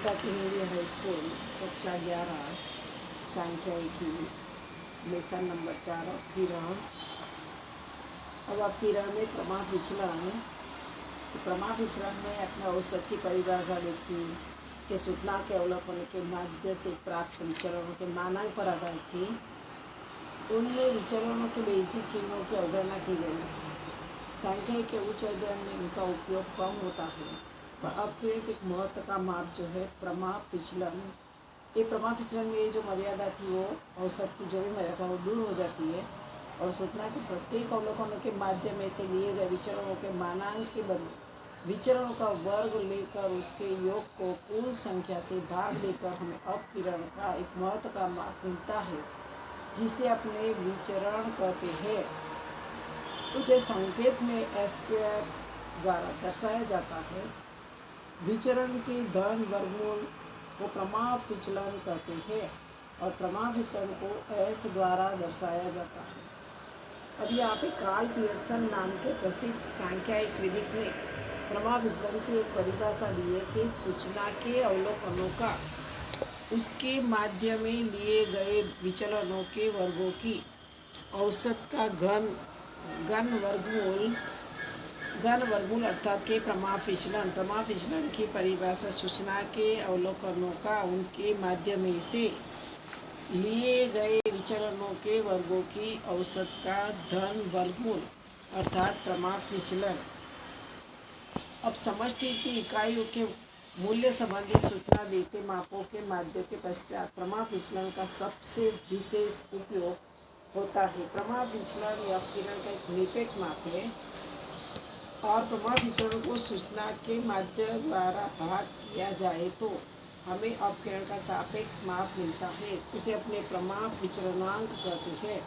गीता की Hindi high school कक्षा 11 सांख्यिकी लेसन नंबर 4 अपकिरण। अब अपकिरण में प्रमाप विचलन। प्रमाप विचलन में अपने औसत की परिभाषा देखी कि सूचना के अवलोकन के माध्य से प्राप्त विचरणों के मानांक पर आधारित थी। उनमें विचरणों के बेसिक चिन्हों की अवगणना की गई। सांख्यिकी के उच्च अध्ययन में इनका उपयोग कम होता है, पर अपकिरण के महत्व का माप जो है प्रमाप विचलन। ये प्रमाप विचलन में जो मर्यादा थी वो औसत की जो भी मर्यादा वो दूर हो जाती है और सूचना के प्रत्येक अवलोकनों के माध्यम से लिए गए विचरणों के मानांक के बदले विचरणों का वर्ग लेकर उसके योग को कुल संख्या से भाग देकर हमें अपकिरण का एक महत्व का माप मिलता है, जिसे अपने विचरण कहते हैं। उसे संकेत में स्क्वायर द्वारा दर्शाया जाता है। विचरण के धन वर्गमूल को प्रमाप विचलन कहते हैं और प्रमाप विचलन को एस द्वारा दर्शाया जाता है। अब यहाँ पे कार्ल पियर्सन नाम के प्रसिद्ध सांख्यिक विदिक ने प्रमाप विचलन की एक परिभाषा दी है कि सूचना के अवलोकनों का उसके माध्यम में लिए गए विचलनों के वर्गों की औसत का घन वर्गमूल अर्थात के प्रमाप विचलन की परिभाषा सूचना के अवलोकनों का उनके माध्यम से लिए गए विचलनों के वर्गों की औसत का धन वर्गमूल अर्थात प्रमाप विचलन। अब समष्टि की इकाइयों के मूल्य संबंधी सूचना देते मापों के माध्य के पश्चात प्रमाप विचलन का सबसे विशेष उपयोग होता है। प्रमाप विचलन या अपकिरण का एक निरपेक्ष माप है और प्रमाप विचलन को सूचना के माध्य द्वारा भाग किया जाए तो हमें अपकिरण का सापेक्ष माप मिलता है। उसे अपने प्रमाप विचलनांक कहते हैं।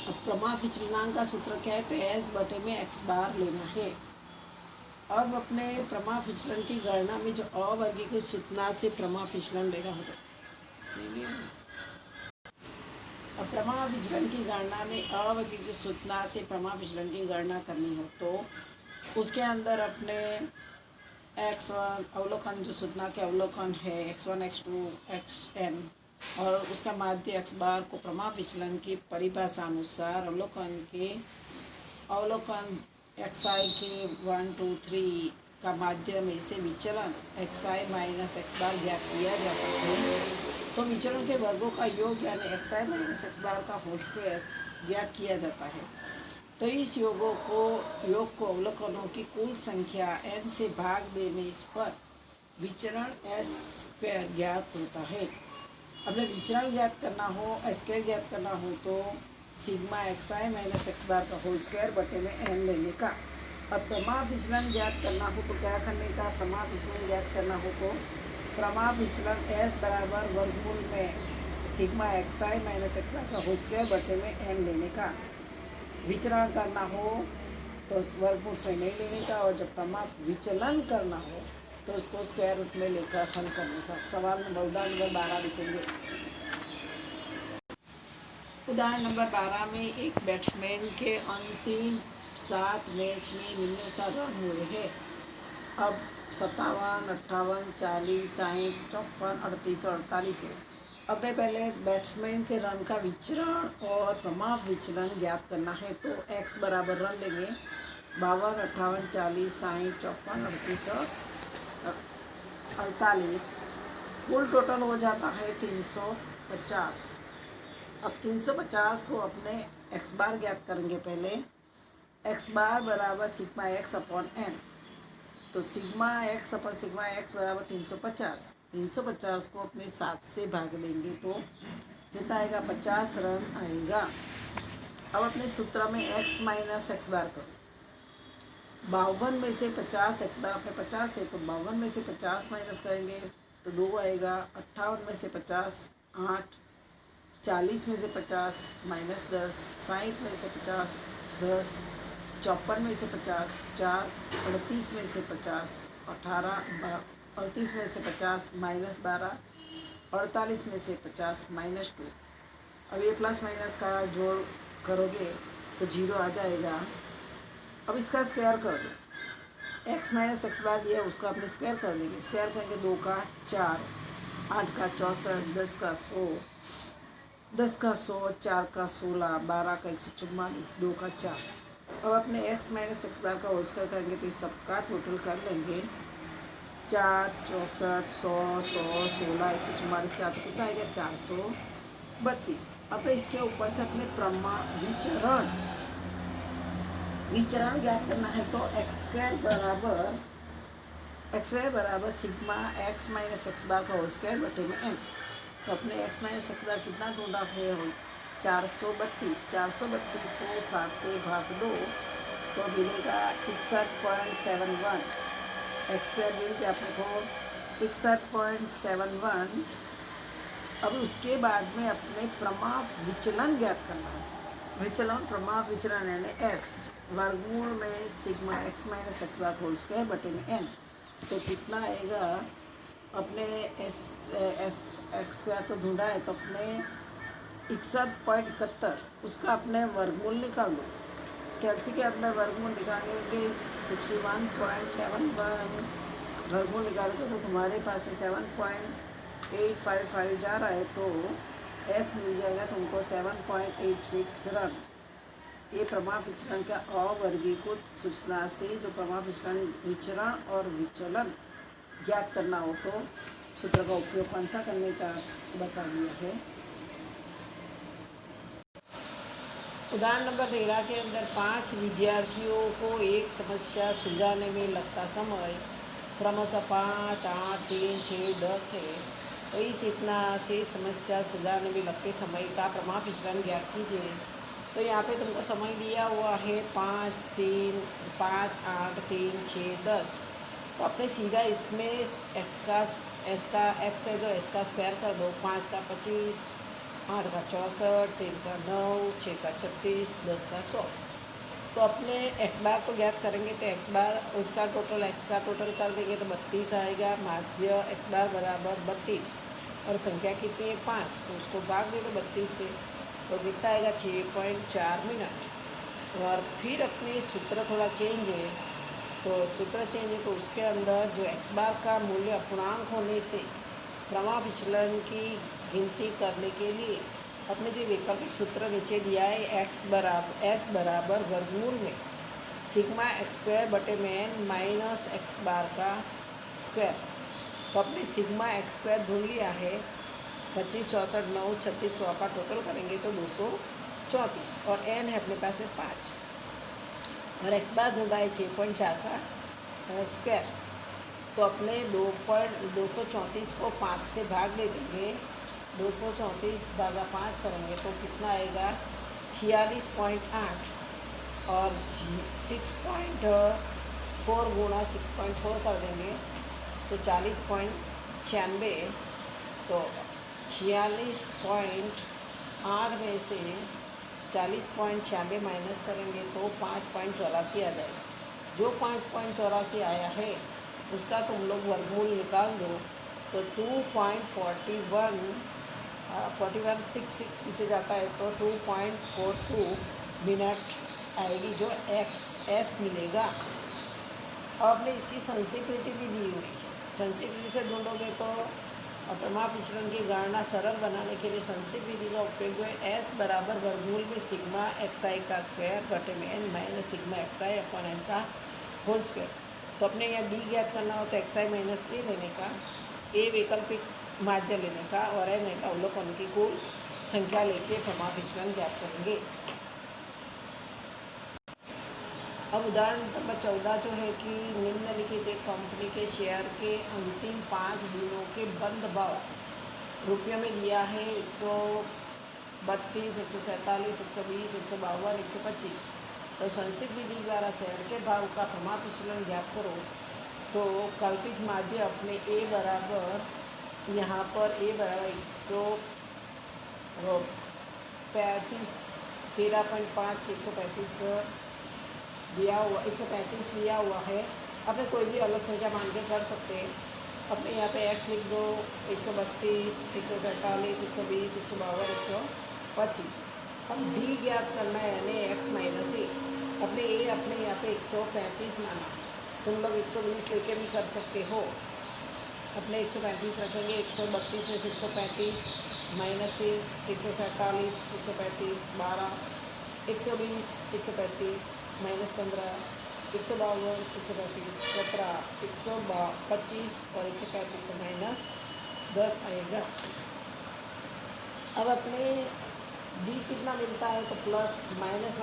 अब प्रमाप विचलनांक का सूत्र क्या है, तो एस बटे में एक्स बार लेना है। अब अपने प्रमाप विचलन की गणना में जो अवर्गीकृत सूचना से प्रमाप विचलन लेना होगा। अब प्रमाप विचलन की गणना में अवर्गीकृत सूचना से प्रमाप विचलन की गणना करनी हो तो उसके अंदर अपने x1 अवलोकन जो सूचना के अवलोकन है x1 x2 xn और उसका माध्य x बार को प्रमाप विचलन की परिभाषा अनुसार अवलोकन xi के 1 2 3 का माध्यम से विचलन xi माइनस x बार ज्ञात किया जाता है। तो विचलन के वर्गों का योग यानी xi माइनस x बार का होल स्क्वायर ज्ञात किया जाता है। तो इस योग को अवलोकनों की कुल संख्या n से भाग देने पर विचरण s स्क्वायर ज्ञात होता है। अब विचरण ज्ञात करना हो स्क्वायर ज्ञात करना हो तो सिग्मा xi माइनस x बार का होल स्क्वायर बटे में n लेने का। अब प्रमाप विचलन ज्ञात करना हो तो क्या करने का, प्रमाप विचलन ज्ञात करना हो तो प्रमाप विचलन s बराबर वर्गमूल में सिग्मा xi माइनस x बार का होल स्क्वायर बटे में n लेने का। विचरण करना हो तो उस वर्गमूल से नहीं लेने का और जब प्रमाप विचलन करना हो तो उसको स्क्वायर रूट में लेकर हल करने का। सवाल नंबर उदाहरण नंबर 12 लिखेंगे। उदाहरण नंबर 12 में एक बैट्समैन के अंतिम 7 मैच में निम्नानुसार रन हुए हैं। अब 57, 58, 40, 60, 54, 38 और 48 है। अपने पहले बैट्समैन के रन का विचरण और प्रमाप विचलन ज्ञात करना है तो x बराबर रन लेंगे 52, 58, 40, 60, 54, 38 और 48। कुल टोटल हो जाता है 350। अब 350 को अपने x बार ज्ञात करेंगे। पहले x बार बराबर सिग्मा x अपॉन n, तो सिग्मा x अपन सिग्मा x बराबर 350। 350 को अपने 7 से भाग देंगे तो कितना आएगा, 50 रन आएगा। अब अपने सूत्र में x माइनस एक्स बार करो। 52 में से 50 x बार अपने 50 है तो 52 में से 50 माइनस करेंगे तो 2 आएगा। 58 में से 50 8, 40 में से 50 माइनस 10, 60 में से 50 10, 54 में से 50 4, 38 में से 50 18, 38 में से 50 माइनस 12, 48 में से 50 माइनस 2। अब ये प्लस माइनस का जोड़ करोगे तो 0 आ जाएगा। अब इसका स्क्वायर कर दो। एक्स माइनस एक्स बार दिया उसका अपने स्क्वायर कर देंगे। स्क्वायर करेंगे 2 का 4, 8 का 64, 10 का 100, 10 का 100, 4 का 16, 12 का 144, 2 का 4। अब अपने एक्स माइनस एक्स बार का होल स्क्वायर करेंगे तो इस सबका टोटल कर लेंगे। 4, 64, 100, 16, 144 से आपको कितना आएगा 432। अब इसके ऊपर से अपने विचरण ज्ञात करना है तो एक्स स्क्वायर बराबर sigma X minus X bar का होल स्क्वायर बटे में एन। तो अपने एक्स माइनस एक्स बार कितना ढूंढा है 432। 432 को 7 से भाग दो तो मिलेगा 61.71। एक्स स्क्वायर मिल गया अपने को 61.71। अब उसके बाद में अपने प्रमाप विचलन ज्ञात करना है। विचलन प्रमाप विचलन यानी एस वर्गमूल में sigma X minus X bar whole square बटे में एन। तो कितना आएगा अपने एस एक्स स्क्वायर को ढूंढा है तो अपने 61.71 उसका अपने वर्गमूल निकाल दो। कैलसी के अंदर वर्गमूल निकालेंगे 61.71 वर्गमूल निकालोगे तो तुम्हारे पास में 7.855 जा रहा है तो एस मिल जाएगा तुमको 7.86 रन। ये प्रमाप विचलन का अवर्गीकृत सूचना से जो प्रमाप विचरण और विचलन ज्ञात करना हो तो सूत्र का उपयोग कौन सा करने का बता दिया है। उदाहरण नंबर 13 के अंदर 5 विद्यार्थियों को एक समस्या सुलझाने में लगता समय क्रमशः 5, 8, 3, 6, 10 है। तो इस इतना से समस्या सुलझाने में लगते समय का प्रमाप विचलन ज्ञात कीजिए। तो यहाँ पे तुमको समय दिया हुआ है 5, 3, 5, 8, 3, 6, 10। तो अपने सीधा इसमें एक्स है जो एस का स्क्वायर कर दो। 5 का 25, 8 का 64, 3 का 9, 6 का 36, 10 का 100। तो अपने एक्स बार तो ज्ञात करेंगे तो एक्स बार उसका टोटल एक्स का टोटल कर देंगे तो 32 आएगा। माध्य एक्स बार बराबर 32 और संख्या कितनी है 5 तो उसको भाग दे दो 32 से तो कितना आएगा 6.4 मिनट। और फिर अपनी सूत्र थोड़ा चेंज है तो सूत्र चेंज है तो उसके अंदर जो एक्स बार का मूल्य अपूर्णांक होने से प्रमाप विचलन की गिनती करने के लिए अपने जो वैकल्पिक सूत्र नीचे दिया है एस बराबर वर्गमूल में सिग्मा एक्स स्क्वायर बटे में एन माइनस एक्स बार का स्क्वायर। तो अपने सिग्मा एक्स स्क्वायर ढूंढ लिया है 25, 64, 9, 36, 100 का टोटल करेंगे तो 234 और एन है अपने पास में 5 और एक्स बार ढूंढा है 6.4 का स्क्वायर। तो अपने 234 को 5 से भाग दे देंगे। 234 भागा 5 करेंगे तो कितना आएगा 46.8 और 6.4 गुणा 6.4 कर देंगे तो 40.96। तो 46.8 में से 40.96 माइनस करेंगे तो 5.84 आ जाएगा। जो 5.84 आया है उसका तुम लोग वर्गमूल निकाल दो तो 4166 पीछे जाता है तो 2.42 मिनट आएगी जो एस मिलेगा। और आपने इसकी संक्षिप्त भी दी हुई है। संक्षिप्त से ढूंढोगे तो प्रमाप विचलन की गणना सरल बनाने के लिए संक्षिप्त विधि का उपयोग जो है एस बराबर वर्गमूल में सिग्मा एक्स आई का स्क्वायर बटे में एन माइनस सिग्मा एक्स आई अपॉन एन का होल स्क्वायर। तो अपने यहाँ डी ज्ञात करना हो तो एक्स आई माइनस ए लेने का, ए वैकल्पिक माध्य लेने का और एन अवलोकन की कुल संख्या लेके प्रमाप विचलन ज्ञात करेंगे। अब उदाहरण नंबर 14 जो है कि निम्नलिखित एक कंपनी के शेयर के अंतिम 5 दिनों के बंद भाव रुपयों में दिया है 132, 147, 120, 152, 125। तो संक्षिप्त विधि द्वारा शेयर के भाव का प्रमाप विचलन ज्ञात करो। तो कल्पित माध्य अपने ए बराबर यहाँ पर ए बराबर 135, 13.5 के 135 दिया हुआ 135 लिया हुआ है। अपने कोई भी अलग संख्या मान के कर सकते हैं। अपने यहाँ पे x लिख दो 132, 147, 120, 152, 125। अब b ज्ञात करना है यानी x माइनस ए। अपने यहाँ पे 135 माना तो तुम लोग 120 लेके भी कर सकते हो। अपने 135 रखेंगे, 132 में से 135 -3, 147, 135, 12, 120, 135 -15, 152, 135, 17, 125 और 135 -10 आएगा। अब अपने डी कितना मिलता है तो प्लस माइनस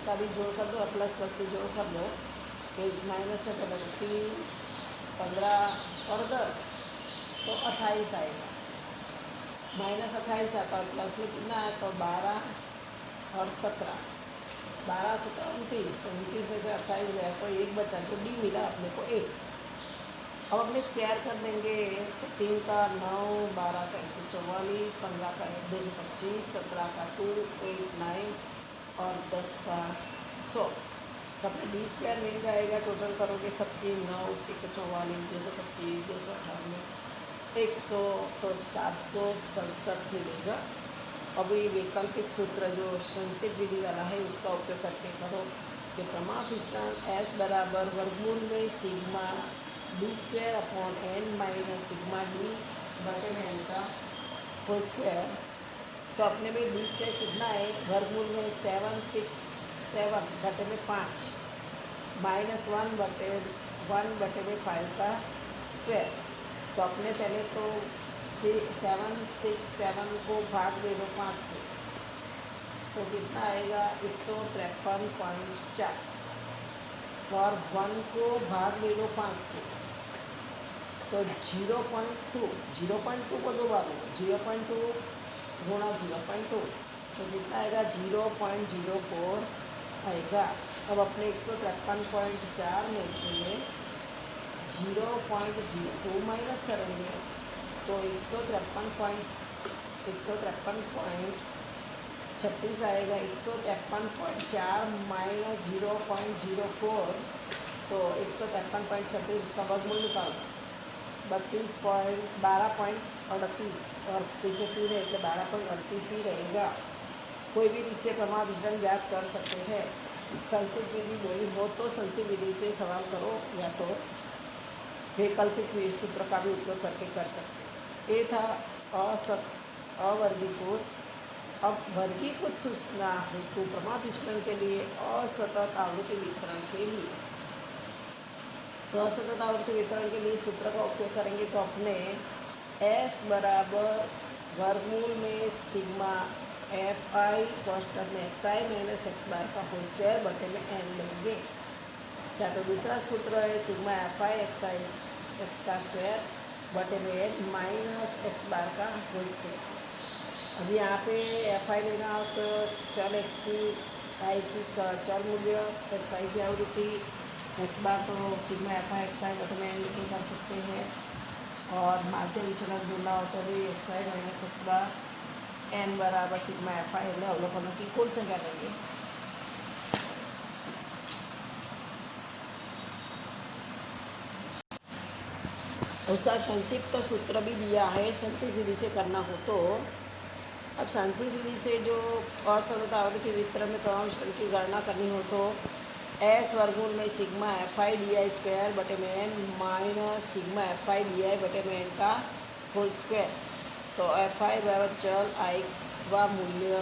का भी जोड़ कर दो और प्लस प्लस भी जोड़ कर दो। माइनस में पहले 3, 15 और 10 तो 28 आएगा। -28 आता है, प्लस में कितना है तो 12 और 17, 12, 17, 29, तो 29 में से 28 गया तो एक बचा, जो डी मिला अपने को 1। अब अपने स्क्वायर कर देंगे तो 3 का 9, 12 का 144, 15 का 225, 17 का 2, 8, 9 और 10 का 100। तो अपने डी स्क्वायर मिल जाएगा। टोटल करोगे सबकी 9, 144, 225, 298, 100 तो 767 मिलेगा। अभी वैकल्पिक सूत्र जो संक्षिप्त विधि वाला है उसका उपयोग करके करो कि प्रमाण विचलन S बराबर वर्गमूल में sigma D square upon n minus sigma D बटे में n का होल स्क्वायर। तो अपने में डी स्क्वायर कितना है, वर्गमूल में 767 बटे में 5 -1 बटे में 5 का स्क्वायर। तो अपने पहले तो 767 को भाग दे दो 5 से, तो कितना आएगा 153.4 और 1 को भाग दे दो 5 से तो 0.2 को 2 बार 0.2 गुणा 0.2 तो कितना आएगा 0.04 आएगा। अब अपने 153.4 में से 0.02 माइनस करेंगे तो 153.36 आएगा। 153.4 माइनस 0.04 तो 153.36, इसका वर्गमूल निकाल 12.38 और पीछे 3 है इसलिए 12.38 ही रहेगा। कोई भी इससे प्रमाण विचलन ज्ञात कर सकते हैं। संक्षिप्त विधि बोली हो तो संक्षिप्त विधि से सवाल करो या तो वैकल्पिक सूत्र का भी उपयोग करके कर सकते हैं। ये था अवर्गीकृत। अब वर्गीकृत सूचना हेतु प्रमाण विचलन के लिए असतत आवृत्ति वितरण के लिए, तो असतत आवृत्ति वितरण के लिए सूत्र का उपयोग करेंगे तो अपने S बराबर वर्गमूल में सिग्मा Fi कोष्ठक में xi माइनस x बार का होल स्क्वायर बटे में n लेंगे। या तो दूसरा सूत्र है सिग्मा Fi xi x का स्क्वायर बटे में n माइनस x बार का होल स्क्वायर। अब यहाँ पे Fi लेना हो तो चल x की i की चल मूल्य xi की आवृत्ति x बार तो सिग्मा Fi xi बटे में n लिखे कर सकते हैं, और माध्य विचलन ढूंढना हो तो भी xi माइनस x बार n बराबर सिग्मा Fi अवलोकनों की कुल संख्या लेंगे। उसका संक्षिप्त सूत्र भी दिया है। संक्षिप्त विधि से करना हो तो अब संक्षिप्त विधि से जो असतत आवृत्ति वितरण में प्रमाण विचलन की गणना करनी हो तो S वर्गमूल में सिग्मा Fi डी स्क्वायर बटे में n minus sigma Fi D बटे में n का होल स्क्वायर। तो Fi बराबर चल i व मूल्य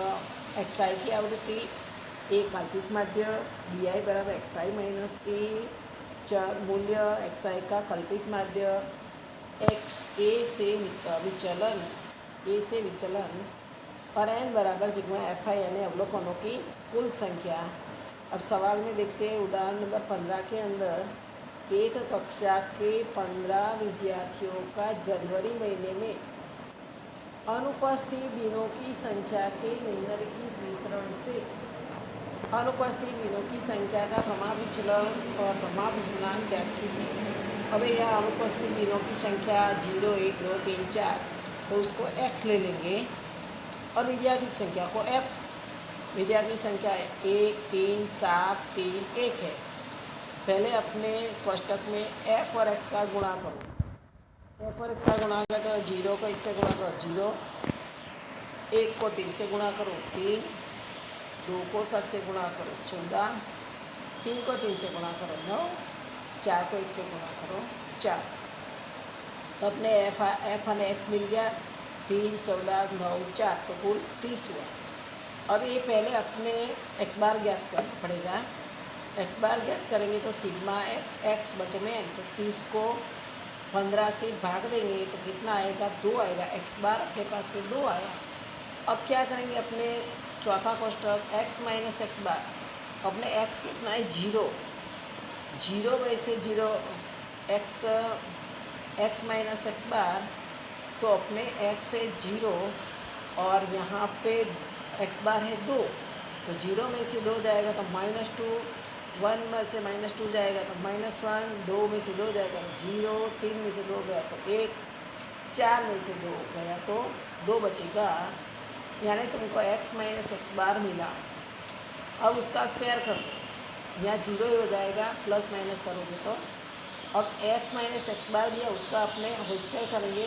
xi की आवृत्ति, a काल्पनिक माध्य, डी बराबर xi माइनस a चल मूल्य xi का कल्पित माध्य, x a से विचलन और n बराबर सिग्मा Fi यानी अवलोकनों की कुल संख्या। अब सवाल में देखते हैं उदाहरण नंबर 15 के अंदर एक कक्षा के 15 विद्यार्थियों का जनवरी महीने में अनुपस्थित दिनों की संख्या के निम्नलिखित वितरण से अनुपस्थित दिनों की संख्या का प्रमाण विचलन और प्रमाण विचलन ज्ञात कीजिए। अब यह अनुपस्थित दिनों की संख्या 0, 1, 2, 3, 4 तो उसको x ले लेंगे और विद्यार्थी संख्या को f। विद्यार्थी संख्या 1, 3, 7, 3, 1 है। पहले अपने कोष्ठक में f और x का गुणा करो। f और x का गुणा करो तो 0 को 1 से गुणा करो 0, 1 को 3 से गुणा करो 3, 2 को 7 से गुणा करो 14, 3 को 3 से गुणा करो 9, 4 को 1 से गुणा करो 4। तो अपने एफ और एक्स मिल गया 3, 14, 9, 4, तो कुल 30 हुआ। अब ये पहले अपने एक्स बार ज्ञात करना पड़ेगा। एक्स बार ज्ञात करेंगे तो सिग्मा एक्स बटे में एन, तो 30 को 15 से भाग देंगे तो कितना आएगा, 2 आएगा। एक्स बार अपने पास में 2 आया। अब क्या करेंगे, अपने चौथा कोष्टक एक्स माइनस एक्स बार, अपने एक्स कितना है 0, 0 में से 0 एक्स माइनस एक्स बार, तो अपने एक्स है 0 और यहाँ पे एक्स बार है 2, तो 0 में से 2 जाएगा तो -2, 1 में से -2 जाएगा तो -1, 2 में से 2 जाएगा तो 0, 3 में से 2 गया तो 1, 4 में से 2 गया तो 2 बचेगा। यानी तुमको एक्स माइनस एक्स बार मिला। अब उसका स्क्वायर कर दो, यहाँ 0 ही हो जाएगा, प्लस माइनस करोगे तो। अब एक्स माइनस एक्स बार दिया, उसका अपने होल स्क्वायर करेंगे,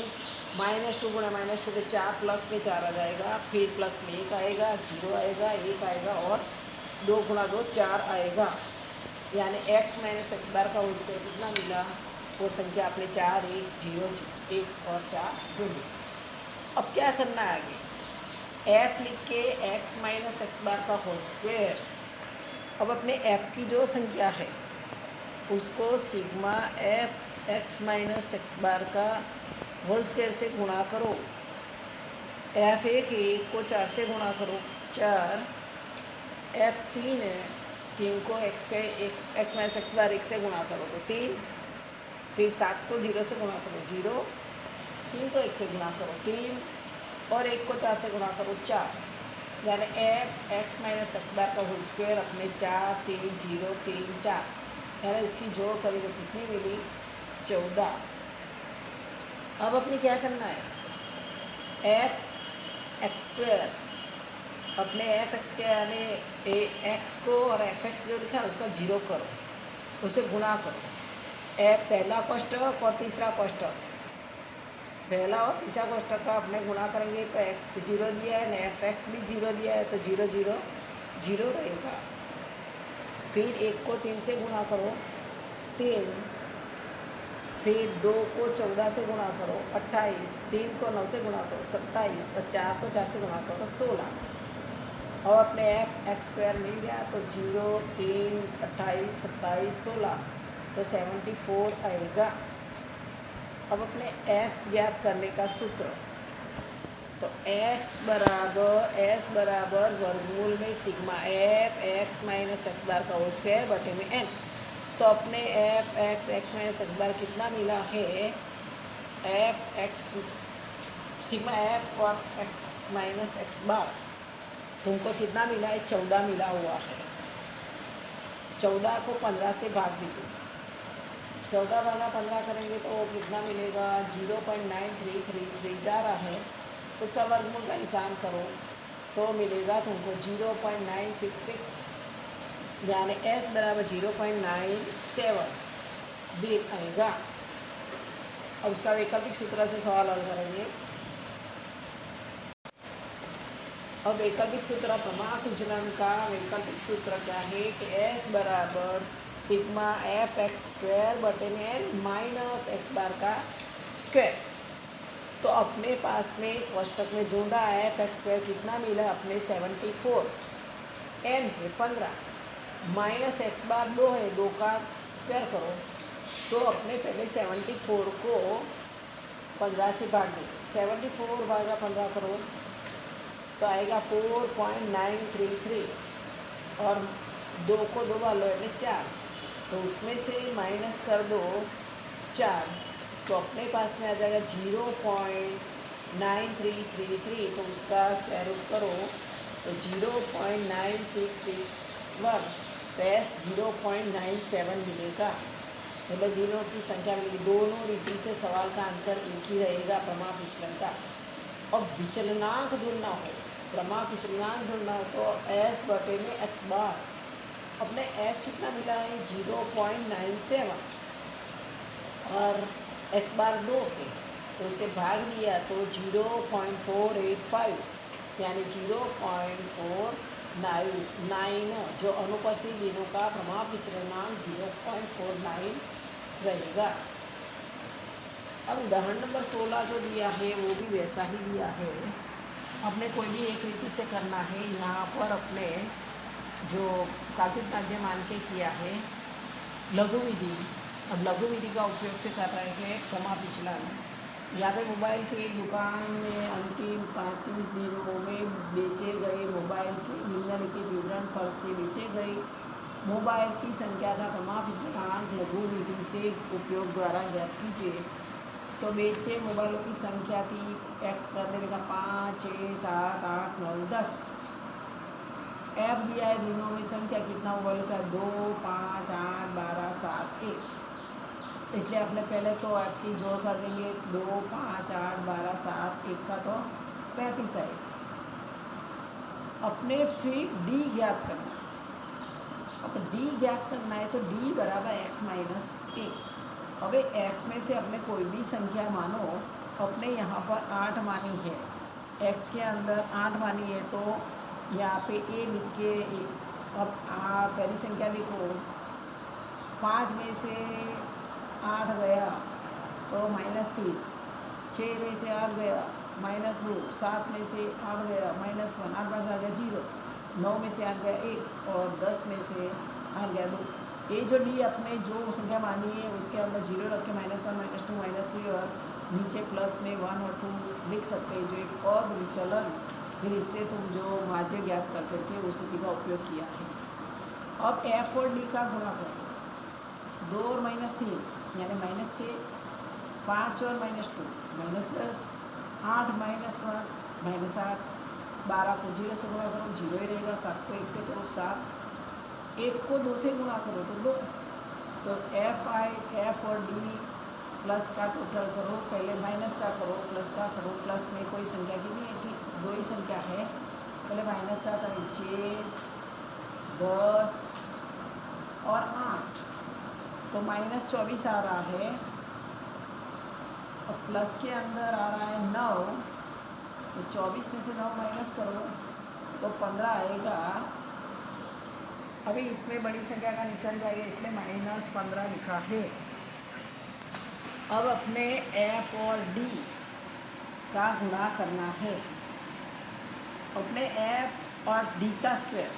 -2 गुणा -2 के 4, प्लस में 4 आ जाएगा, फिर प्लस में 1 आएगा, 0 आएगा, 1 आएगा और 2 गुणा 2 4 आएगा। यानी एक्स माइनस एक्स बार का होल स्क्वायर कितना मिला, वो संख्या आपने 4, 1, 0, 1 और 4 ढूंढी। अब क्या करना है आगे, एफ लिख के एक्स माइनस एक्स बार का होल स्क्वायर। अब अपने एफ की जो संख्या है उसको sigma F X minus X bar का होल स्क्वायर से गुणा करो। एफ 1 को 4 से गुणा करो 4, एफ 3 है, 3 को एक्स माइनस एक्स बार 1 से गुणा करो तो 3, फिर 7 को 0 से गुणा करो 0, 3 को 1 से गुणा करो 3 और 1 को 4 से गुणा करो 4। यानी F X minus X bar का होल स्क्वायर अपने 4, 3, 0, 3, 4, यानी उसकी जोड़ करें तो कितनी मिली, 14। अब अपने क्या करना है, एफ एक्स स्क्वायर, अपने एफ एक्स के यानी ए एक्स को और एफ एक्स जो लिखा है उसका 0 करो, उसे गुणा करो। एफ पहला कोष्टक और तीसरा कोष्टक, पहला और तीसरा कोष्टक का अपने गुणा करेंगे तो एक्स 0 दिया है, एफ एक्स भी 0 दिया है, तो 0, 0, 0 रहेगा। फिर 1 को 3 से गुणा करो 3, फिर 2 को 14 से गुणा करो 28, 3 को 9 से गुणा करो 27 और 4 को 4 से गुणा करो 16। और अपने एफ एक्स स्क्वायर मिल गया तो 0, 3, 28, 27, 16, तो 74 आएगा। अब अपने एस ज्ञात करने का सूत्र, तो एस बराबर वर्गमूल में sigma F X minus X bar का होल स्क्वायर बटे में एन। तो अपने F X minus X bar कितना मिला है, एफ एक्स सिग्मा एफ और एक्स माइनस एक्स बार तुमको कितना मिला है, 14 मिला हुआ है। 14 को 15 से भाग दीजिए, 14 भागा 15 करेंगे तो कितना मिलेगा, 0.9333 जा रहा है, उसका वर्गमूल का निशान करो तो मिलेगा तुमको 0.966, यानी s बराबर 0.97 दे आएगा। अब उसका वैकल्पिक सूत्र से सवाल हल करेंगे। अब वैकल्पिक सूत्र प्रमाण विचलन का वैकल्पिक सूत्र क्या है कि s बराबर सिग्मा एफ एक्स स्क्वायर बटे में एन माइनस एक्स बार का स्क्वायर। तो अपने पास में कोष्टक में ढूंढा एफ एक्स स्क्वायर कितना मिला, अपने 74, एन है 15, माइनस एक्स बार 2 है, 2 का स्क्वायर करो तो अपने पहले 74 को 15 से भाग दो, 74 भागा 15 करो तो आएगा 4.933 और 2 को 2 बार लो यानी 4, तो उसमें से माइनस कर दो 4 तो अपने पास में आ जाएगा 0.9333, तो उसका स्क्वायर रूट करो तो 0.9661, तो एस 0.97 मिलेगा। मतलब दिनों की संख्या मिलेगी। दोनों रीति से सवाल का आंसर एक ही रहेगा प्रमाण विचलन का। और विचलनांक ढूंढना हो, प्रमाण विचलनांक ढूंढना हो तो एस बटे में एक्स बार, अपने एस कितना मिला है 0.97 और एक्स बार 2 है तो उसे भाग दिया तो 0.485, यानी 0.485 नाइन जो अनुपस्थित दिनों का प्रमाप विचलनांक 0.49 रहेगा। अब उदाहरण नंबर 16 जो दिया है वो भी वैसा ही दिया है। अपने कोई भी एक रीति से करना है। यहाँ पर अपने जो काल्पनिक माध्यम मान के किया है लघु विधि, अब लघु विधि का उपयोग से कर रहे हैं प्रमाप विचलन। यहाँ पे मोबाइल की एक दुकान में अंतिम 35 दिनों में बेचे गए मोबाइल के निम्नलिखित विवरण पर से बेचे गए मोबाइल की संख्या का प्रमाप विचलनांक लघु विधि से उपयोग द्वारा ज्ञात कीजिए। तो बेचे मोबाइलों की संख्या थी एक्स कर देने का 5, 6, 7, 8, 9, 10। एफ दिया है दिनों में संख्या कितना मोबाइल चाहे 2, 5, 8, 12, 7, 1। इसलिए अपने पहले तो एफ की जोड़ कर देंगे 2, 5, 8, 12, 7, 1 का तो 35 है। अपने फिर डी ज्ञात करना। अब डी ज्ञात करना है तो डी बराबर एक्स माइनस 1। अब एक्स में से अपने कोई भी संख्या मानो, अपने यहाँ पर 8 मानी है, एक्स के अंदर 8 मानी है तो यहाँ पे ए लिख के अब पहली संख्या लिखो। 5 में से 8 गया तो -3, 6 में से 8 गया -2, 7 में से 8 गया -1, 8 बार आ गया 0, 9 में से 8 गया 1 और 10 में से 8 गया 2। ये जो डी अपने जो संख्या मानी है उसके अंदर 0 रख के -1, -2, -3 और नीचे प्लस में 1 और 2 लिख सकते हैं। जो एक और विचलन फिर इससे तुम जो माध्य ज्ञात करते थे उस स्थिति का उपयोग किया है। अब एफ और डी का गुणा करो। 2 और -3 यानी -6, 5 और -2 -10, 8 -1 -8, 12 को 0 से गुणा करो 0 ही रहेगा, 7 को 1 से करो 7, 1 को 2 से गुणा करो तो 2। तो एफ और डी प्लस का टोटल करो, पहले माइनस का करो प्लस का करो। प्लस में कोई संख्या की नहीं है कि 2 ही संख्या है, पहले माइनस का करें 6, 10 और 8 तो -24 आ रहा है। और प्लस के अंदर आ रहा है 9 तो 24 में से 9 माइनस करो तो 15 आएगा। अभी इसमें बड़ी संख्या का निशान जाएगा इसलिए -15 लिखा है। अब अपने एफ और डी का गुणा करना है। अपने एफ और डी का स्क्वायर,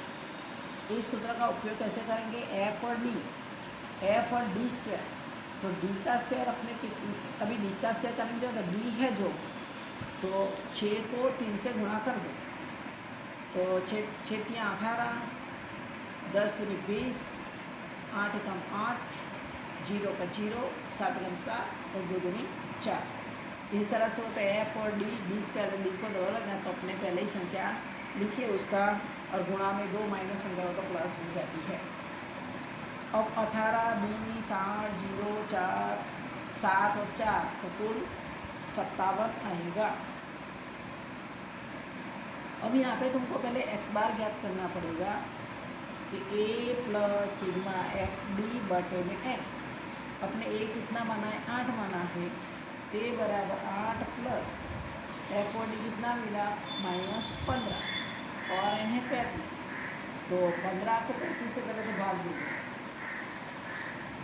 इस सूत्र का उपयोग कैसे करेंगे? एफ और डी स्क्वायर। तो डी का स्क्वायर अपने अभी डी का स्क्वायर करेंगे तो डी है जो, तो 6 को 3 से गुणा कर दो तो 6 3 18, 10 दूनी 20, 8 एकम 8, 0 का 0, 7 एकम 7 और 2 दूनी 4। इस तरह से होता है एफ और डी स्क्वायर डी को दो लगना तो अपने पहले ही संख्या लिखिए उसका और गुणा में 2 माइनस संख्या तो प्लस हो जाती है। अब 18, 20, 8, 0, 4, 7 और 4 तो कुल 57 आएगा। अब यहाँ पे तुमको पहले x बार ज्ञात करना पड़ेगा कि a plus sigma F D बटे में n। अपने a कितना माना है? 8 माना है, a बराबर 8 प्लस एफ और डी कितना मिला? -15 और n है 35। तो 15 को 35 से करें तो भाग देंगे,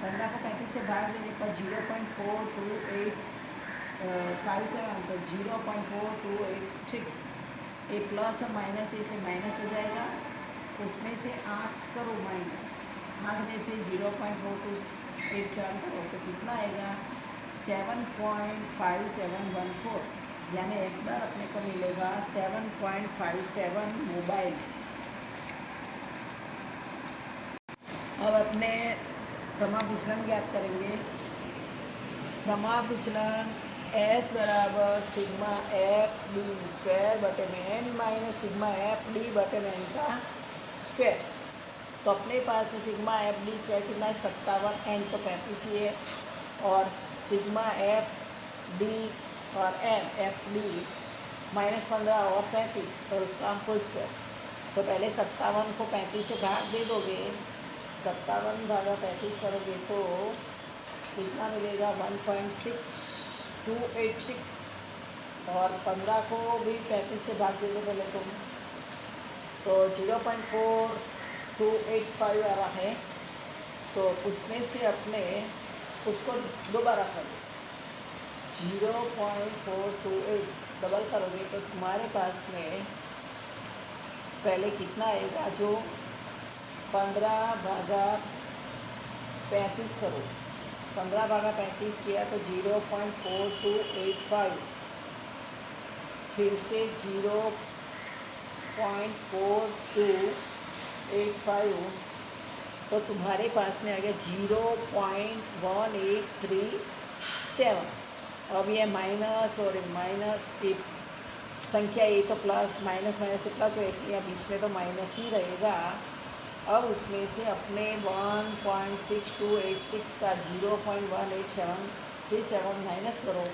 15 को 35 से भाग देने पर 0.4285 तो 0.4286। ए प्लस और माइनस इसमें माइनस हो जाएगा, उसमें से 8 करो माइनस, 8 में से 0.4287 करो तो कितना आएगा? 7.5714 यानी एक्स बार अपने को मिलेगा 7.57 मोबाइल। अब अपने प्रमाप विचलन ज्ञात करेंगे। प्रमाप विचलन एस बराबर सिग्मा एफ डी स्क्वायर बटे में N minus sigma F D बटे में एन का स्क्वायर। तो अपने पास में सिग्मा एफ डी स्क्वायर कितना है? 57, एन तो 35 ही है और सिग्मा एफ डी और एन एफ डी -15 और 35 और उसका फुल स्क्वायर। तो पहले 57 को 35 से भाग दे दोगे, 57 भागा 35 करोगे तो कितना मिलेगा? 1.6286 और 15 को भी 35 से भाग दे दो पहले तुम, तो तो 0.4285 आ रहा है, तो उसमें से अपने उसको दोबारा करो, 0.428 डबल करोगे तो तुम्हारे पास में पहले कितना आएगा, जो 15/35 करो, 15/35 किया तो 0.4285, फिर से 0.4285, तो तुम्हारे पास में आ गया 0.1837। अब ये माइनस और माइनस की संख्या, ये तो प्लस माइनस माइनस से प्लस हो, इसलिए बीच में तो माइनस ही रहेगा। अब उसमें से अपने 1.6286 का 0.18737 माइनस करो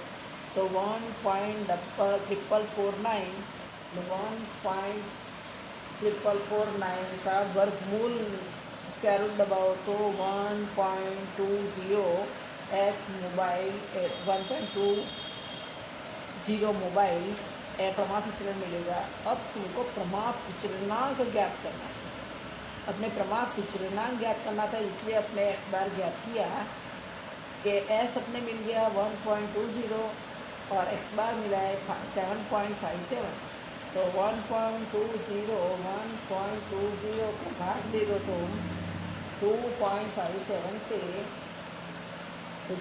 तो 1.449 का वर्गमूल स्क्वायर रूट दबाओ तो 1.20 एस मोबाइल 1.20 मोबाइल्स प्रमाप विचलन मिलेगा। अब तुमको प्रमाप विचलनांक ज्ञात करना है, अपने प्रमाप विचलनांक ज्ञात करना था, इसलिए अपने एक्स बार ज्ञात किया कि एस अपने मिल गया 1.20 और एक्स बार मिला है 7.57। तो 1.20 को भाग दे दो तुम 2.57 से, तो 1.20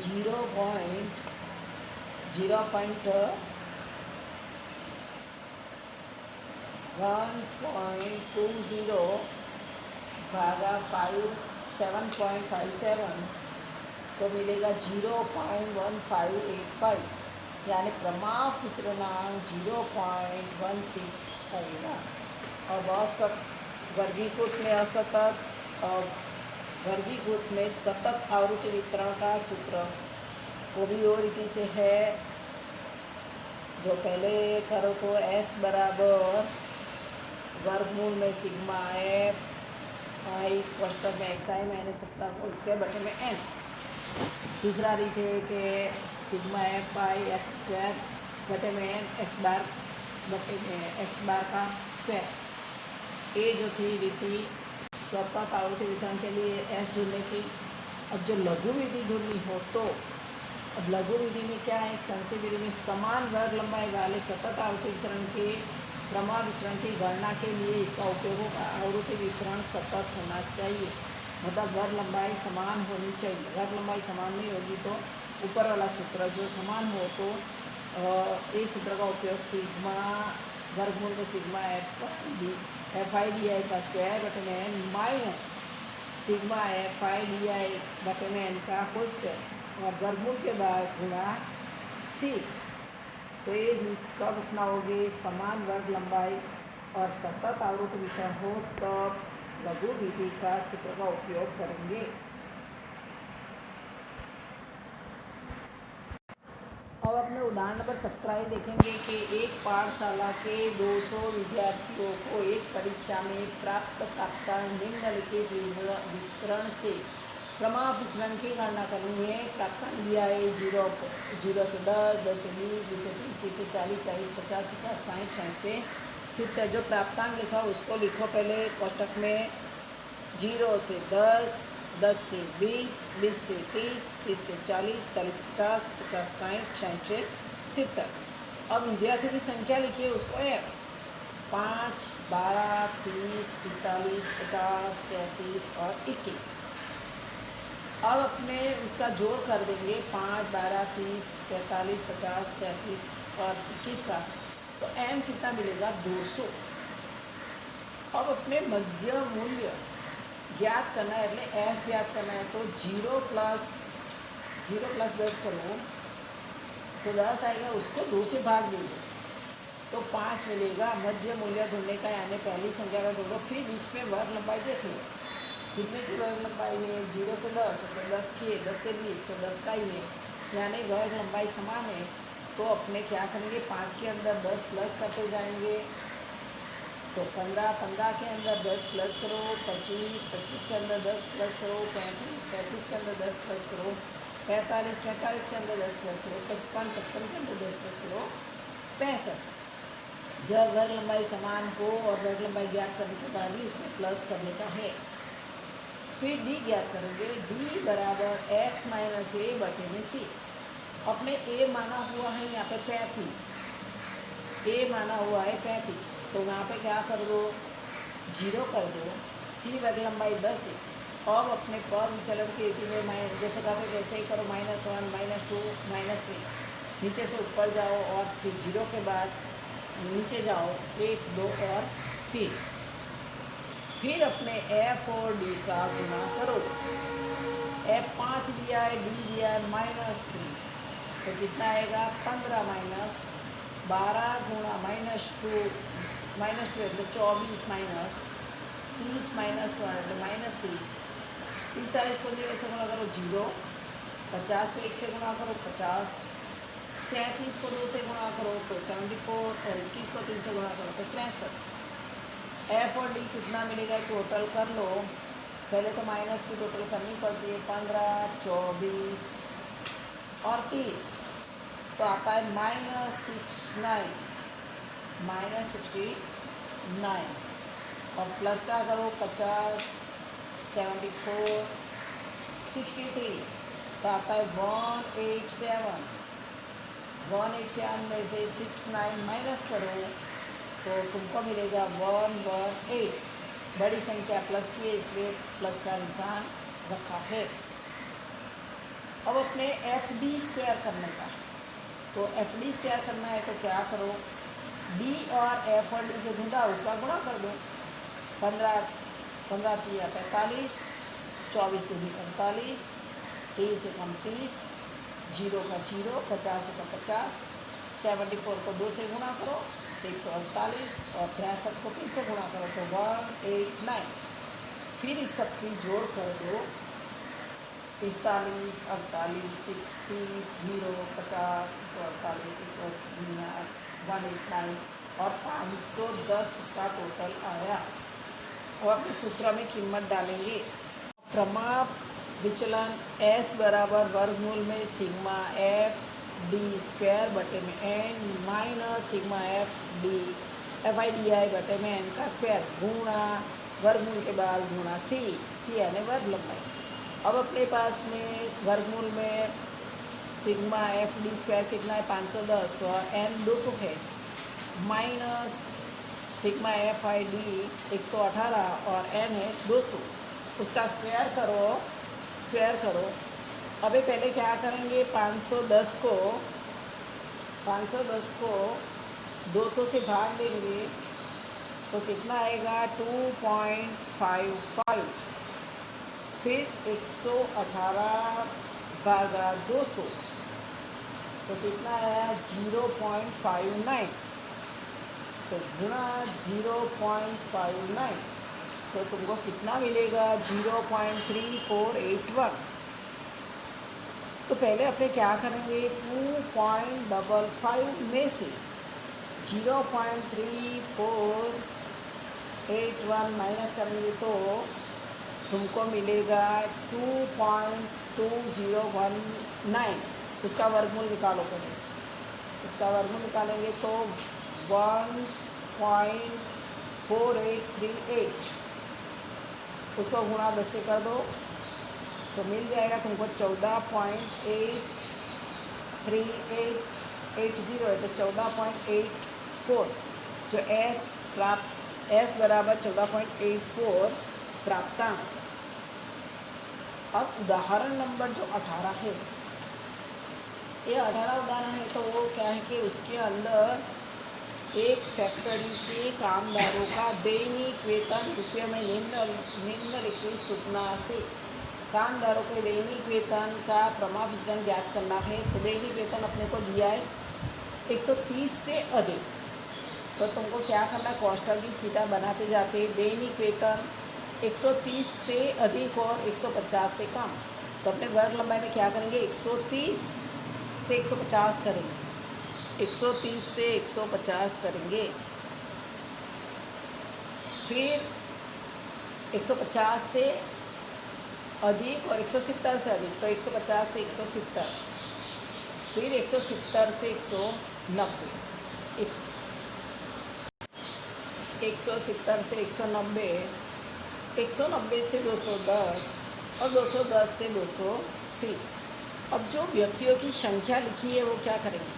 भागा 7.57 तो मिलेगा 0.1585, यानी प्रमाप विचलनांक 0.16 आएगा। अब वर्गीकृत में असतत और वर्गीकृत में सतत आवृत्ति वितरण का सूत्र वो भी और रीति से है, जो पहले करो तो S बराबर वर्गमूल में सिग्मा एफ आई कोष्टक में एक्स आई माइनस उसके बटे में n। दूसरा रीत है कि सिग्मा एफ आई एक्स स्क्वायर बटे में n एक्स बार बटे में एक्स बार का स्क्वायर। ये जो थी रीति सतत आवृत्ति वितरण के लिए एस ढूंढने की। अब जो लघु विधि ढूंढनी हो तो अब लघु विधि में क्या है, संशय विधि में समान वर्ग लंबाई वाले सतत आवृत्ति वितरण के प्रमाप विचरण की गणना के लिए इसका उपयोग होगा। आवृत्ति वितरण सतत होना चाहिए, मतलब वर्ग लंबाई समान होनी चाहिए। वर्ग लंबाई समान नहीं होगी तो ऊपर वाला सूत्र जो समान हो तो इस सूत्र का उपयोग सिग्मा वर्गमूल में sigma F I D I का स्क्वायर बटे में N minus sigma F I D I बटे में एन का होल स्क्वायर और वर्गमूल के बाद गुणा सी। तो ये कब अपनाओगे, समान वर्ग लंबाई और सतत आवृत्ति वितरण हो तब लघु विधि का सूत्र का उपयोग करेंगे। अब अपने उदाहरण नंबर 17 देखेंगे कि एक पाठशाला के 200 विद्यार्थियों को एक परीक्षा में प्राप्त प्राप्तांक निम्नलिखित वितरण से प्रमाप विचलन की गणना करनी है। प्राप्तांक दिया है 0 से 10, 10 से 20, 20 से 30, 30 से 40, 40, 50, 50, 60, 60 से 70। जो प्राप्तांक लिखा उसको लिखो पहले कोष्टक में 0 से 10, 10 से 20, 20 से 30, 30 से 40, 40 से 50, 50, 60, 60 से 70। अब विद्यार्थियों की संख्या लिखिए उसको है 5, 12, 30, 45, 50, 37 और 21। अब अपने उसका जोड़ कर देंगे 5, 12, 30, 45, 50, 37 और 21 का, तो m कितना मिलेगा 200। अब अपने मध्य मूल्य ज्ञात करना है, એટલે f ज्ञात करना है तो 0 प्लस 10 करो तो 10 आएगा, उसको 2 से भाग देंगे तो 5 मिलेगा। मध्य मूल्य ढूंढने का यानी पहली संख्या का ढूंढो, फिर बीच में वर्ग लंबाई देख लो कितने की वर्ग लंबाई है। 0 से 10 तो 10 की है, 10 से 20 तो 10 का ही है, यानी वर्ग लंबाई समान है। तो अपने क्या करेंगे 5 के अंदर 10 प्लस करते जाएंगे तो 15, 15 के अंदर 10 प्लस करो 25, 25 के अंदर 10 प्लस करो 35, 35 के अंदर 10 प्लस करो 45, 45 के अंदर 10 प्लस करो 55, 55 के अंदर 10 प्लस करो 65। जब वर्ग लंबाई समान हो और वर्ग लंबाई ज्ञात करने के बाद ही उसमें प्लस करने का है। फिर डी ज्ञात करेंगे, डी बराबर एक्स माइनस ए बटे में सी। अपने ए माना हुआ है यहाँ पे 35, ए माना हुआ है 35, तो यहाँ पे क्या कर दो, 0 कर दो। सी वर्ग लंबाई 10 है। अब अपने पद विचलन की रीति में जैसे कहते वैसे ही करो, -1 -2 -3, नीचे से ऊपर जाओ और फिर 0 के बाद नीचे जाओ 1 2 और 3। फिर अपने एफ और डी का गुणा करो। एफ 5 दिया है, डी दिया है -3, तो कितना आएगा 15 माइनस 12 गुणा -2 એટલે 24 माइनस 30 माइनस 1 એટલે -30। 45 को 0 से गुणा करो 0, 50 को 1 से गुणा करो 50, 37 को 2 से गुणा करो तो 74, और 21 को 3 से गुणा करो तो 63। एफ और डी कितना मिलेगा टोटल कर लो। पहले तो माइनस की टोटल करनी पड़ती है, 15 24 और 30, तो आता है -69 और प्लस का करो 50 74 63, तो आता है 187 में से 69 माइनस करो तो तुमको मिलेगा 118। बड़ी संख्या प्लस की है इसलिए प्लस का निशान रखा है। अब अपने एफ डी स्क्वायर करने का, तो एफ डी स्क्वायर करना है तो क्या करो, डी और एफ और डी जो ढूंढा उसका गुणा कर दो। 15 3 45, 24 2 48, 30 से कम 30, 0 का 0, 50 से कम 50, 74 को 2 से गुणा करो तो 148, और 63 को 3 से गुणा करो तो 189। फिर इस सब की जोड़ कर दो, 45 48 30 0 50 148 189 और 510 उसका टोटल आया। और अपने सूत्र में कीमत डालेंगे। प्रमाप विचलन S बराबर वर्गमूल में सिग्मा एफ डी स्क्वायर बटे में n minus sigma F D FI/DI बटे में n का स्क्वायर गुणा वर्गमूल के बाद गुणा सी यानी वर्ग लंबाई। अब अपने पास में वर्गमूल में सिग्मा एफ डी स्क्वायर कितना है 510 और n 200 है, माइनस सिग्मा FI/D 118 और n है 200, उसका स्क्वायर करो। अबे पहले क्या करेंगे, 510 को 200 से भाग देंगे तो कितना आएगा 2.55, फिर 118 भागा 200 तो कितना आया 0.59, तो गुणा 0.59 तो तुमको कितना मिलेगा 0.3481। तो पहले अपने क्या करेंगे, 2.55 में से 0.3481 माइनस करेंगे तो तुमको मिलेगा 2.2019। उसका वर्गमूल निकालो पहले, उसका वर्गमूल निकालेंगे तो 1.4838, उसको गुणा 10 से कर दो तो मिल जाएगा तुमको 14.3880 એટલે 14.84, जो S बराबर 14.84 प्राप्तांक। अब उदाहरण नंबर जो 18 है, ये 18 उदाहरण है तो वो क्या है कि उसके अंदर एक फैक्ट्री के कामदारों का दैनिक वेतन रुपये में निम्नलिखित सूचना से कामदारों के दैनिक वेतन का प्रमाप विचलन ज्ञात करना है। तो दैनिक वेतन अपने को दिया है 130 से अधिक, तो तुमको क्या करना है, कॉस्टल की सीधा बनाते जाते दैनिक वेतन 130 से अधिक और 150 से कम। तो अपने वर्ग लंबाई में क्या करेंगे, 130 से 150 करेंगे, 130 से 150 करेंगे, फिर 150 से अधिक और 170 से अधिक, तो 150 से 170, फिर 170 से 190, 170 से 190, 190 से 210 और 210 से 230। अब जो व्यक्तियों की संख्या लिखी है वो क्या करेंगे,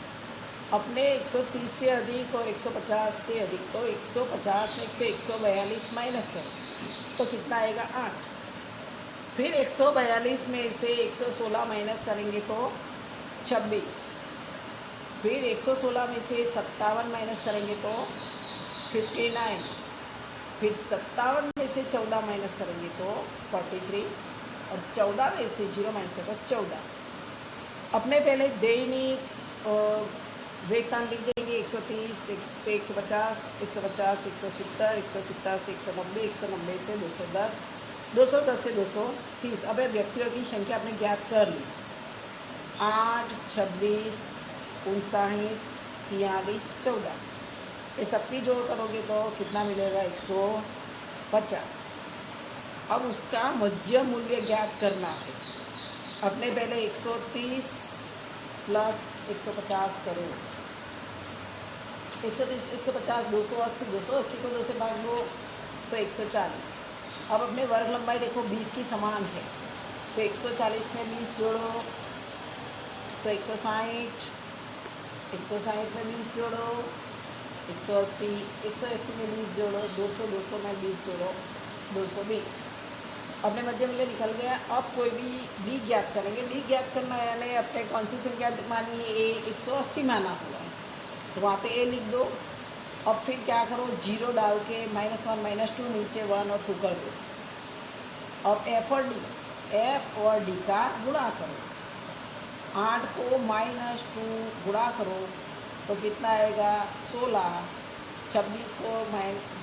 अपने 130 से अधिक और 150 से अधिक, तो 150 में से 142 माइनस करें तो कितना आएगा 8। फिर 142 में से 116 माइनस करेंगे तो 26। फिर 116 में से 57 माइनस करेंगे तो 59। फिर 57 में से 14 माइनस करेंगे तो 43 और 14 में से 0 माइनस करें तो 14। अपने पहले दैनिक वेतन लिख देंगे 130 से 150, 150 170, 170 से 190, 190 से 210, 210 से 230। अब व्यक्तियों की संख्या आपने ज्ञात कर ली, 8, 26, 59, 43, 14। ये सबकी जोड़ करोगे तो कितना मिलेगा 150। अब उसका मध्य मूल्य ज्ञात करना है। अपने पहले 130 प्लस 150 करो, 130 150 280, 280 को 2 से भाग लो तो 140। अब अपने वर्ग लंबाई देखो 20 की समान है, तो 140 में 20 जोड़ो तो 160, 160 में 20 जोड़ो 180, 180 में 20 जोड़ो 200, 200 में 20 जोड़ो 220। अपने मध्य मूल्य निकल गया। अब कोई भी ज्ञात करेंगे। डी ज्ञात करना है, यानी अपने कौन सी संख्या मानी है, ए 180 माना हुआ है तो वहाँ पे ए लिख दो। अब फिर क्या करो, 0 डाल के -1 -2 नीचे 1 और 2 कर दो। अब एफ और डी का गुणा करो। 8 को -2 गुणा करो तो कितना आएगा 16। 26 को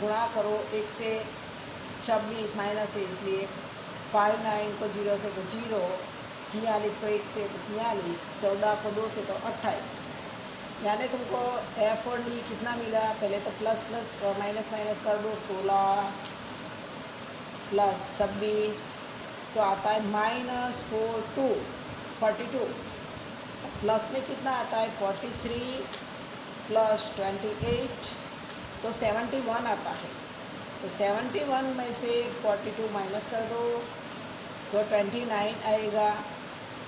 गुणा करो 1 से 26 माइनस है इसलिए 59 को 0 से तो 0, 43 को 1 से तो 43, 14 को 2 से तो 28। यानी तुमको एफ और डी कितना मिला, पहले तो प्लस प्लस माइनस माइनस कर दो, 16 प्लस 26 तो आता है -42। प्लस में कितना आता है 43 प्लस 28 तो 71 आता है। तो 71 में से 42 माइनस कर दो तो 29 आएगा।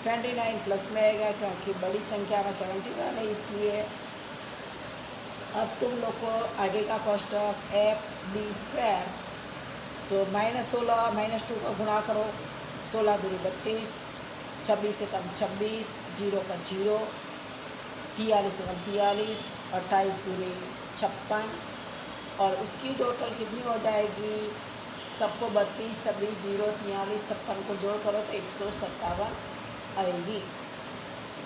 29 प्लस में आएगा क्योंकि बड़ी संख्या में 71 है इसलिए। अब तुम लोग को आगे का कोष्टक एफ डी स्क्वायर, तो -16 -2 का गुणा करो, 16 दूनी 32, 26 से कम 26, 0 का 0, 43 से कम 43, 28 दूनी 56 और उसकी टोटल कितनी हो जाएगी, सबको 32, 26, 0, 43, 56 को जोड़ करो तो 157 आएगी।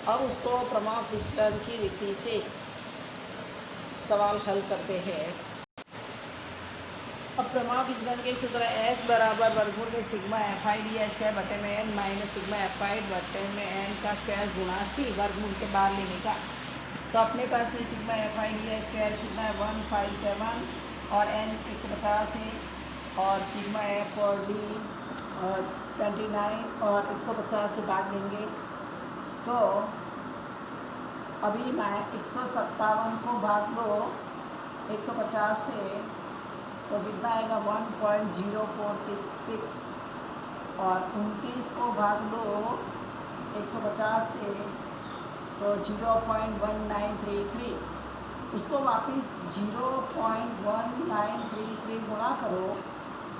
अब उसको प्रमाण विचलन की रीति से सवाल हल करते हैं। अब प्रमाण विचलन के सूत्र S बराबर वर्गमूल में सिग्मा FI डी स्क्वायर बटे में n माइनस सिग्मा FI बटे में n का स्क्वायर गुणा C वर्गमूल के बाहर लेने का। तो अपने पास में सिग्मा FI डी स्क्वायर कितना है 157 और n 150 है और सिग्मा F और D 29 और 150 से भाग देंगे तो अभी मैं 157 को भाग दो 150 से तो कितना आएगा 1.0466 और 29 को भाग दो 150 से तो 0.1933, उसको वापस 0.1933 गुणा करो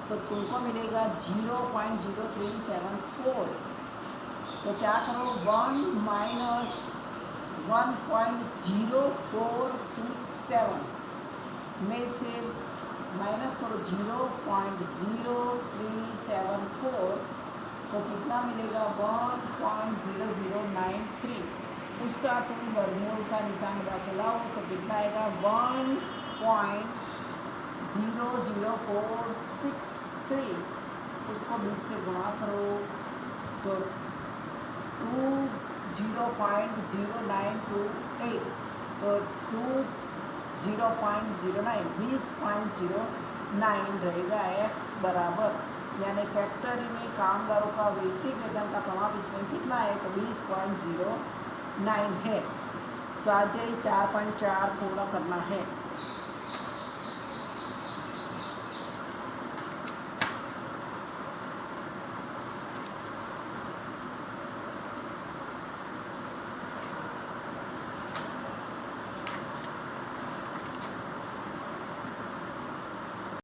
तो तुमको मिलेगा 0.0374। तो क्या करो 1 माइनस 1.0467 में से माइनस करो 0.0374 तो कितना मिलेगा 1.0093। उसका तुम वर्गमूल का निशान लाओ तो कितना आएगा 1.00463। उसको 20 से गुणा करो तो 0.0928 तो 0.09 20.09 रहेगा। x बराबर यानी फैक्ट्री में कामगारों का वैयक्तिक वेतन का प्रमाण विचलन कितना है तो 20.09 है। स्वाध्याय 4.4 पूर्ण करना है।